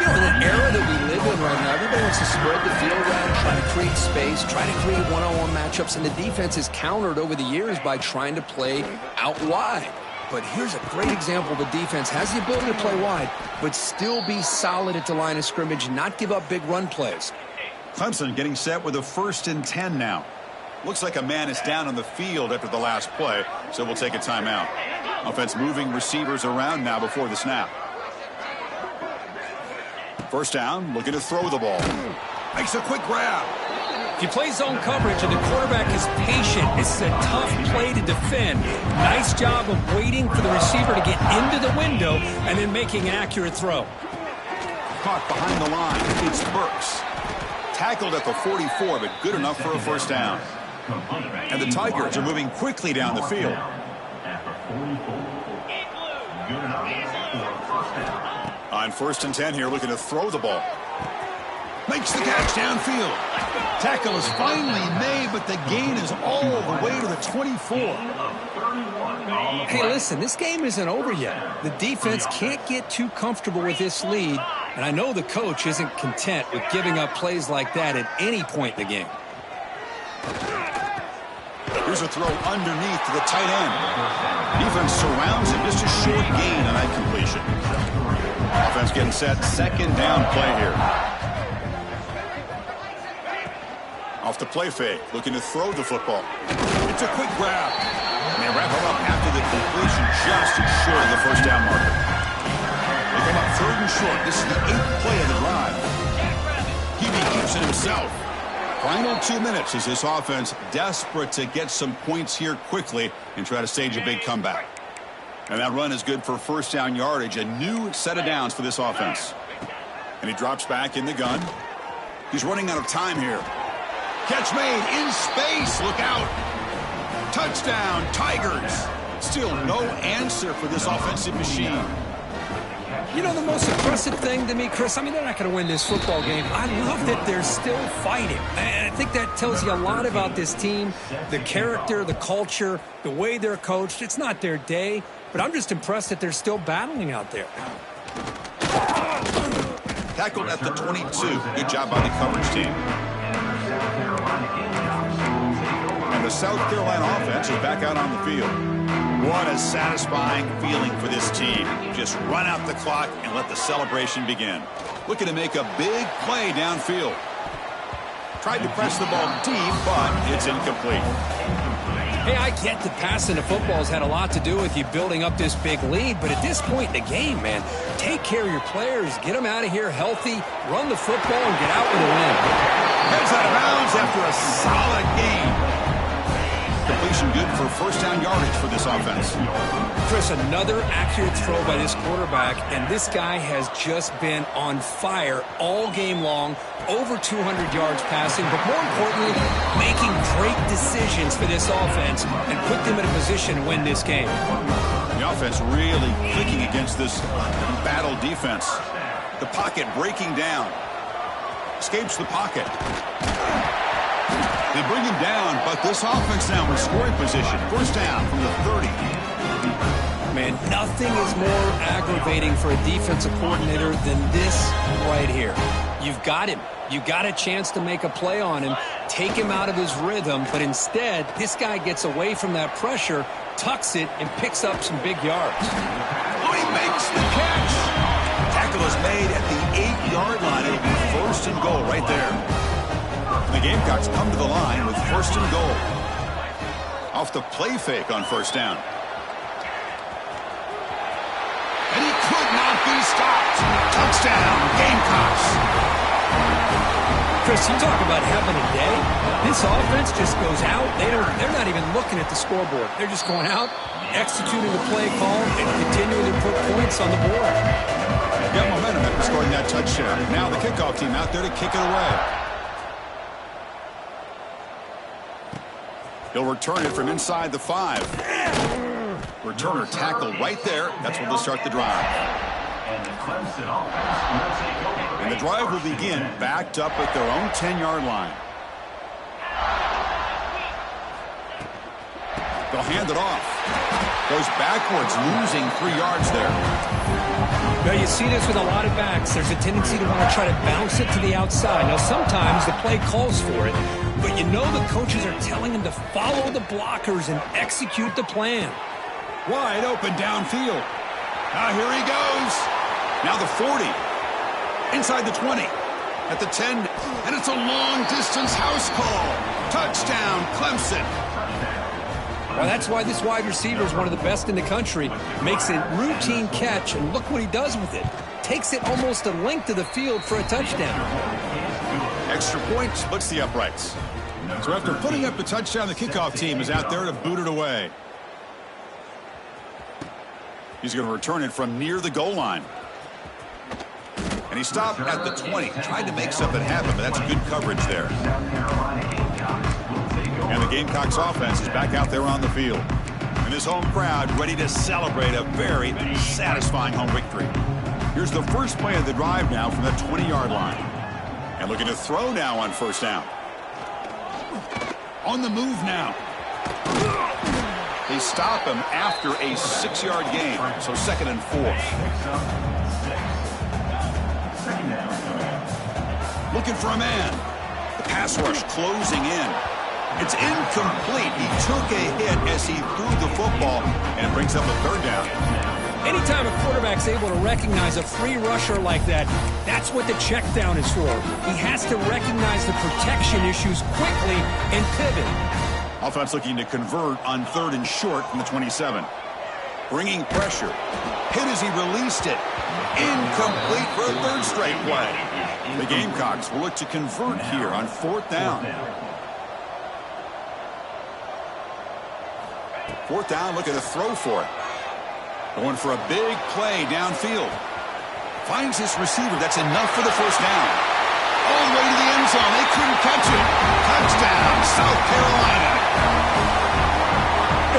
know, in an era that we live in right now, everybody wants to spread the field around, try to create space, try to create one-on-one matchups, and the defense is countered over the years by trying to play out wide. But here's a great example of a defense has the ability to play wide, but still be solid at the line of scrimmage, not give up big run plays. Clemson getting set with a 1st and 10 now. Looks like a man is down on the field after the last play, so we'll take a timeout. Offense moving receivers around now before the snap. First down, looking to throw the ball. Makes a quick grab. If you play zone coverage and the quarterback is patient, it's a tough play to defend. Nice job of waiting for the receiver to get into the window and then making an accurate throw. Caught behind the line. It's Burks. Tackled at the 44, but good enough for a first down. And the Tigers are moving quickly down the field. On 1st and 10 here, looking to throw the ball. Makes the catch downfield. Tackle is finally made, but the gain is all the way to the 24. Hey, listen, this game isn't over yet. The defense can't get too comfortable with this lead, and I know the coach isn't content with giving up plays like that at any point in the game. Here's a throw underneath to the tight end. Defense surrounds him. Just a short gain on that completion. Offense getting set. 2nd down play here. Off the play fake. Looking to throw the football. It's a quick grab. And they wrap it up after the completion just short of the first down marker. They come up 3rd and short. This is the 8th play of the drive. Hebe keeps it himself. Final 2 minutes as this offense desperate to get some points here quickly and try to stage a big comeback. And that run is good for first down yardage, a new set of downs for this offense. And he drops back in the gun. He's running out of time here. Catch made in space. Look out. Touchdown, Tigers. Still no answer for this offensive machine. You know, the most impressive thing to me, Chris, I mean, they're not going to win this football game. I love that they're still fighting. And I think that tells you a lot about this team, the character, the culture, the way they're coached. It's not their day, but I'm just impressed that they're still battling out there. Tackled at the 22. Good job by the coverage team. And the South Carolina offense is back out on the field. What a satisfying feeling for this team. Just run out the clock and let the celebration begin. Looking to make a big play downfield. Tried to press the ball deep, but it's incomplete. Hey, I get that passing the football has had a lot to do with you building up this big lead, but at this point in the game, man, take care of your players, get them out of here healthy, run the football, and get out with a win. Heads out of bounds after a solid game. Completion good for first down yardage for this offense. Chris, another accurate throw by this quarterback, and this guy has just been on fire all game long, over 200 yards passing, but more importantly, making great decisions for this offense and put them in a position to win this game. The offense really clicking against this battle defense. The pocket breaking down. Escapes the pocket. They bring him down, but this offense now in scoring position. First down from the 30. Man, nothing is more aggravating for a defensive coordinator than this right here. You've got him. You got a chance to make a play on him, take him out of his rhythm, but instead, this guy gets away from that pressure, tucks it, and picks up some big yards. Oh, he makes the catch. Tackle is made at the 8-yard line. It'll be first and goal right there. The Gamecocks come to the line with first and goal. Off the play fake on first down. And he could not be stopped. Touchdown, Gamecocks. Chris, you talk about having a day. This offense just goes out. They're not even looking at the scoreboard. They're just going out, executing the play call, and continuing to put points on the board. Got momentum after scoring that touchdown. Now the kickoff team out there to kick it away. He'll return it from inside the 5. Returner tackled right there. That's where they'll start the drive. And the drive will begin backed up at their own 10-yard line. They'll hand it off. Goes backwards, losing 3 yards there. Now, you see this with a lot of backs. There's a tendency to want to try to bounce it to the outside. Now, sometimes the play calls for it, but you know the coaches are telling them to follow the blockers and execute the plan. Wide open downfield. Now here he goes. Now the 40. Inside the 20. At the 10. And it's a long-distance house call. Touchdown, Clemson. Well, that's why this wide receiver is one of the best in the country. Makes a routine catch, and look what he does with it. Takes it almost a length of the field for a touchdown. Extra point splits the uprights. So after putting up the touchdown, the kickoff team is out there to boot it away. He's going to return it from near the goal line. And he stopped at the 20. Tried to make something happen, but that's good coverage there. And the Gamecocks offense is back out there on the field. And this home crowd ready to celebrate a very satisfying home victory. Here's the first play of the drive now from the 20-yard line. And looking to throw now on first down. On the move now. They stop him after a 6-yard gain. So 2nd and 4. Looking for a man. The pass rush closing in. It's incomplete. He took a hit as he threw the football and brings up a 3rd down. Anytime a quarterback's able to recognize a free rusher like that, that's what the check down is for. He has to recognize the protection issues quickly and pivot. Offense looking to convert on 3rd and short from the 27. Bringing pressure. Hit as he released it. Incomplete for a 3rd straight play. The Gamecocks will look to convert here on 4th down. 4th down, looking to throw for it. Going for a big play downfield. Finds his receiver. That's enough for the 1st down. All the way to the end zone. They couldn't catch it. Touchdown, South Carolina.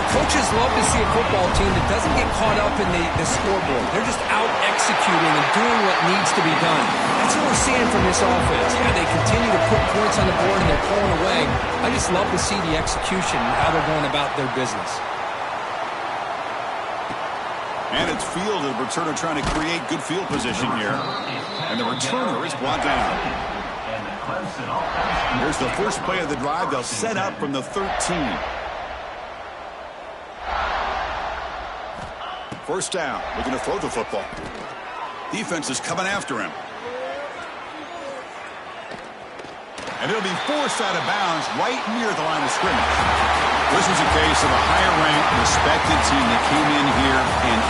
The coaches love to see a football team that doesn't get caught up in the scoreboard. They're just out executing and doing what needs to be done. That's what we're seeing from this offense. Yeah, they continue to put points on the board and they're pulling away. I just love to see the execution and how they're going about their business. And it's field, the returner trying to create good field position here. And the returner is brought down. Here's the first play of the drive. They'll set up from the 13. 1st down, looking to throw the football. Defense is coming after him. And it'll be forced out of bounds right near the line of scrimmage. This was a case of a higher-ranked, respected team that came in here and